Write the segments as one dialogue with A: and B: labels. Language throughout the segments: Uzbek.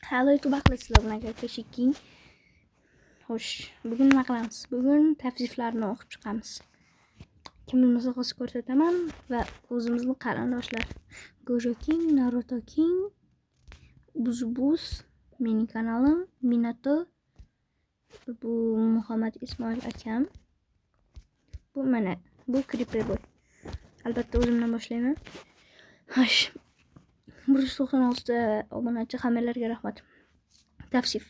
A: Halo YouTube sizlar bilan King. Xo'sh, bugun nima qilamiz? Bugun tavsiflarni o'qib chiqamiz. Kim bilmasa hozir ko'rsataman va o'zimizning qarindoshlar Gojo King, Naruto King, Buz, mening kanalim, Minato, bu Muhammad Ismoil akam. Bu Creeper Boy. Albatta o'zimdan boshlayman. Xo'sh, 196 ta obunachi, hammalarga rahmat. Tavsif.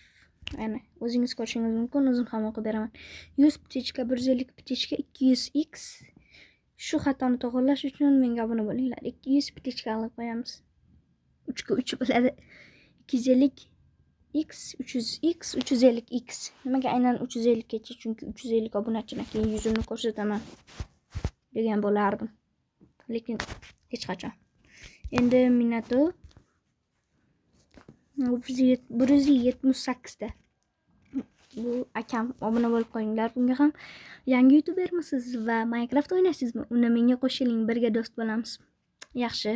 A: Ayni o'zingiz ko'rishingiz mumkin, o'zim ham o'qib beraman. 100 птичка, 150 птичка, 200x. Shu xatoni to'g'irlash uchun menga obuna bo'linglar. 200 птичка qilib qo'yamiz. 3 ga 3 bo'ladi. 250x, 300x, 350x. Nimaga aynan 350 gacha? Chunki 350 obunachidan keyin yuzimni ko'rsataman degan bo'lardim. Lekin hech qachon. Endi Minato 178 ta. Bu akam, obuna bo'lib qo'yinglar. Bunga ham yangi youtubermisiz va Minecraft o'ynaysizmi? Uni menga qo'shiling, birga do'st bo'lamiz. Yaxshi.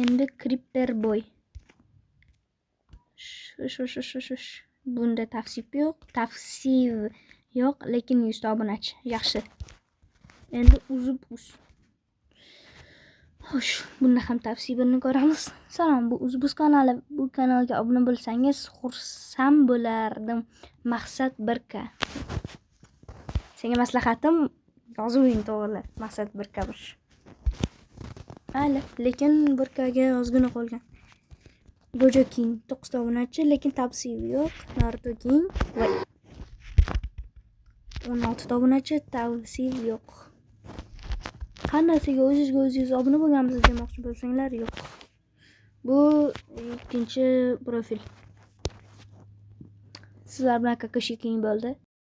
A: Endi Creeper Boy. Bunda tavsif yo'q, lekin 100 ta obunachi. Yaxshi. Endi Uzbus. Xo'sh, bunda ham tavsifini ko'ramiz. Salom, bu Uzbus kanali. Bu kanalga obuna bo'lsangiz xursand bo'lardim. Maqsad 1k. Senga maslahatim, yozuving to'g'ri. Maqsad 1k bo'lish. Lekin 1k ga ozgina qolgan. Gojo King 9 ta obunachi, lekin tavsif yo'q. Naruto King va 16 ta obunachi, tavsif yo'q. Qandaysiga o'zingiz obuna bo'lganmisiz demoqchi bo'lsanglar, yo'q. Bu ikkinchi profil. Sizlar bilan King bo'ldi.